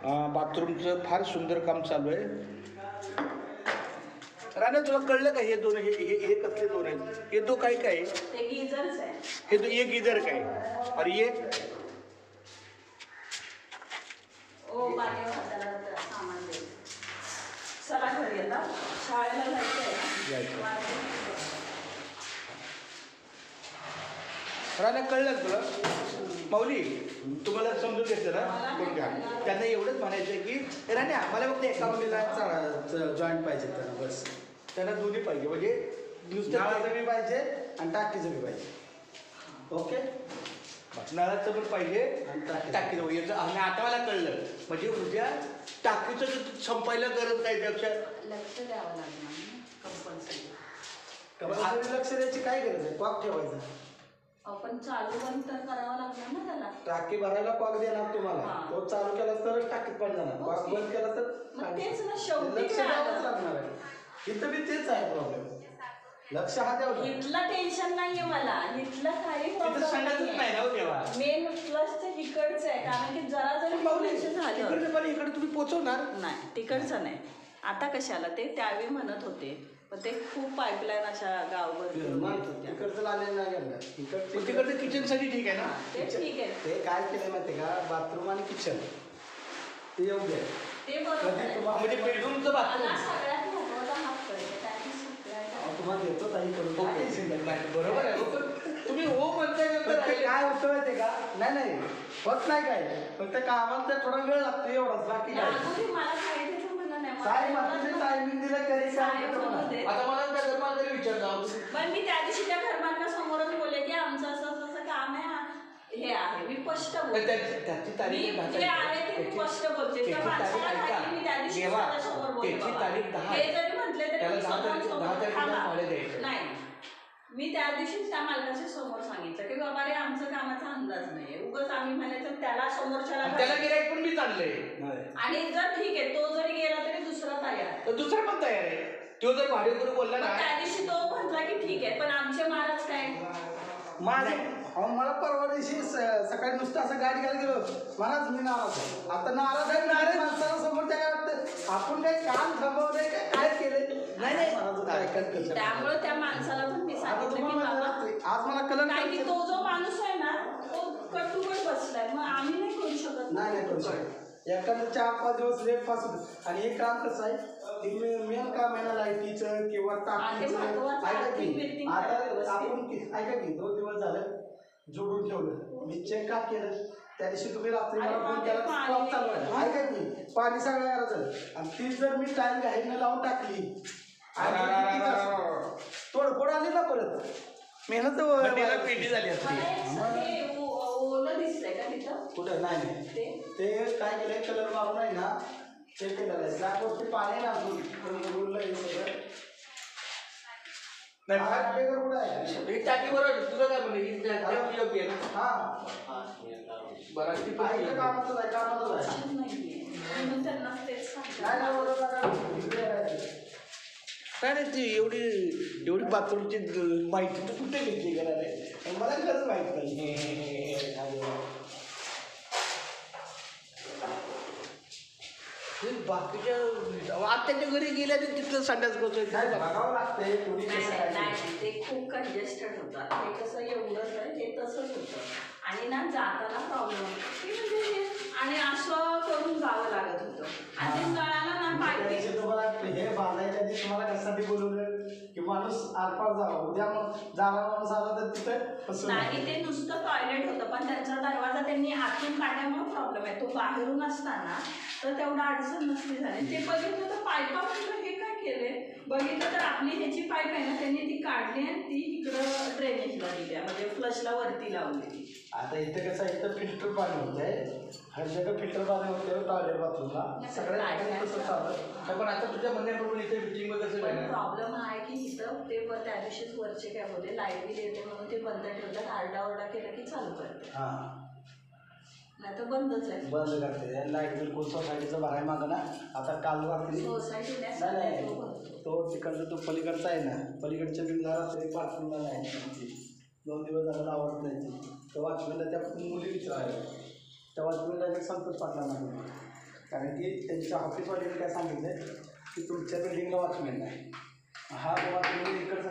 बाथरूमचं फार सुंदर काम चालू आहे. राणा तुला कळलं का हे दोन हे कसले दोन आहेत? हे दो काय काय ते गीझरच आहे. हे दो एक गिझर काय और ये ओ पाणी वाचायला सामान दे. चला घरी आता शाळेला जायचं आहे. राणा कळलं तुला? माऊली तुम्हाला समजून घेतलं ना करून घ्या. त्यांना एवढंच म्हणायचं आहे की राण्या मला फक्त एका मुलीला जॉईंट पाहिजे त्यांना, बस त्यांना दोन्ही पाहिजे म्हणजे नुसतं नळाचं बी पाहिजे आणि टाकीचं बी पाहिजे. ओके, नळाचं पण पाहिजे आणि टाकीचं याचं. आणि आता मला कळलं म्हणजे उद्या टाकीचं संपायला गरज नाही त्यापेक्षा लक्ष द्यावं लागणार कंपल्सरी. लक्ष द्यायची काय गरज आहे? कॉक ठेवायचा. आपण चालू बंद तर करावं लागणार ना त्याला. टाकी भरायला कॉक देणार तुम्हाला, तो चालू केला तरच टाकीत पाणी जाणार. कॉक बंद केला तर तेच ना, शेवटी लक्ष द्यावंच लागणार आहे. इथं बी तेच आहे प्रॉब्लेम. लक्ष हा द्यावं. इथलं टेन्शन नाहीये मला, इथलं काही प्रॉब्लेम नाही. मेन प्लसचं इकडचं आहे, कारण की जरा जरी टेन्शन झालं इकडे तुम्ही पोहोचवणार नाही. तिकडचं नाही. आता कशाला ते त्यावेळी म्हणत होते, पण ते खूप पाईपलाईन अशा गावभर इकडचं लागलेलं नाही गेलं. तिकडचं किचनसाठी ठीक आहे ना? ते ठीक आहे. ते काय केलं माहिती का, बाथरूम आणि किचन ते योग्य आहे. ते बरोबर आहे. म्हणजे बेडरूमचं बाथरूम मला सगळ्यात महत्त्वाचा हात कळते, कारण की सगळ्यात तुम्हाला देतो ताई करून. बरोबर आहे. तुम्ही हो म्हणताय नंतर काय होतं माहिती का, नाही होत नाही काय, फक्त कामाला तर थोडा वेळ लागतो एवढाच, बाकी काय. लागू मला काही त्याचं म्हणणं नाही. साई मातीचं टायमिंग दिलं तरी काय होतं म्हणा. आता मला त्या घरमाला तरी विचारलं पण मी त्या दिवशी त्या घरमालका समोरच बोलले की आमचं असं असं काम आहे, हे आहे. मी स्पष्ट बोलते, त्याची तारीख मी जे आहे ते मी स्पष्ट बोलते. त्या माणसाला नाही, मी त्या दिवशी समोर बोलते. हे जरी म्हटले तरी मी समोर नाही. मी त्या दिवशीच त्या मालकाच्या समोर सांगितलं की बाबा रे आमचं कामाचा अंदाज नाहीये, उगाच आम्ही म्हणायचं त्याला समोरच्याला गिराईक पण मी चाललंय. आणि जर ठीक आहे तो जरी गेला तरी दुसरा तयार आहे. दुसरा पण तयार आहे. तो जर भाडे करून बोलला ना, त्या दिवशी तो म्हटला की ठीक आहे, पण आमचे महाराज काय मला परवा दिवशी सकाळी नुसतं असं गाडी घ्यायला गेलो, महाराज मी नाराज आहे. आता नाराज आहे. नाराज माणसाला समोर त्या काय वाटतं आपण काही काम थांबवलंय काय केलंय नाही. त्यामुळे त्या माणसाला पण मी सांगितलं की बाबा आज मला कलर काय की तो जो माणूस आहे ना तो कटूकट बसलाय, मग आम्ही नाही करू शकत. नाही करू शकत. एखादं 4-5 दिवस लेट पास होतं. आणि एक काम कसं आहे, मेन काम आहे ना लाईटीचं किंवा टाकीचं. ऐका की आता आपण ऐका की 2 दिवस झालं जोडून ठेवलं, मी चेक का केलं त्या दिवशी तुम्ही रात्री मला फोन केला स्टॉप चालू आहे. ऐका की पाणी सगळं करायचं आणि ती जर मी टाईम घाईनं लावून टाकली तोडफोड आली ना परत मेहनत पेटी झाली ओलं दिसतंय का तिथं कुठं. नाही ते काय केलंय, कलर मारून आहे ना ते केलेलं आहे. त्या गोष्टी पाणी ना अजून सगळं नाही कुठं आहे. टाकी बरोबर तुझं काय म्हणलं योग्य आहे ना? हा बराचशी कामातच आहे. म्हणून त्यांना तेच सांगतात. नाही बरोबर. काय नाही ती एवढी बाथरूमची माहिती तू कुठे घेतली घराने? मला खरंच माहित नाही. बाकीच्या आत्याच्या घरी गेल्या तिथलं संडास बघावं लागतंय. नाही ते खूप कंजेस्टेड होतात. ते कसं एवढंच आहे ते तसंच होतं. आणि ना जाताना प्रॉब्लेम म्हणजे आणि असं करून जावं लागत होतं. आणि ते नळाला ना पाहिजे हे बांधायच्या आधी तुम्हाला कशासाठी बोलवलं की माणूस आरपार जावा. उद्या मग जाणार माणूस आला तर तिथं नाही. ते नुसतं टॉयलेट होतं, पण त्यांचा दरवाजा त्यांनी आतून काढल्यामुळे प्रॉब्लेम आहे. तो बाहेरून असताना तर तेवढं अडचण नसली झाली. ते बघितलं तर पाईपा म्हटलं हे काय केले, बघितलं तर आपली ह्याची पाईप आहे ना त्यांनी ती काढली आणि ती इकडं ड्रेनेजला दिल्या, म्हणजे फ्लशला वरती लावली. आता इथं कसं आहे, इथं फिल्टर पाणी होतंय, हर जगह फिल्टर पाणी होतं टॉयलेट बाथरूमला सगळ्या कसं चालतं. पण आता तुझ्या म्हणण्याप्रमाणे इथे फिटिंग कसं प्रॉब्लेम आहे की इथं ते त्या दिवशीच वरचे काय बोलले लाईट बिल येते म्हणून ते बंद ठेवतात. आरडाओरडा केला की चालू करते. नाही तर बंदच आहे. बंद करते. लाईट बिल कोण सोसायटीचं भराय मागं ना. आता काल रात्री सोसायटी तो तिकडचा तो पलीकडचा आहे ना, पलीकडच्या बिलला रात्री बाथरूमला नाही 2 दिवस झालं आवडत नाही. तो वॉचमॅनला त्या मुली विचारायला, त्या वॉचमॅनला संतोष पाटला नाही कारण की त्यांच्या ऑफिसवाल्याने काय सांगितलं की तुमच्या बिल्डिंगला वॉचमॅन नाही, हा बाबा तुम्ही इकडचा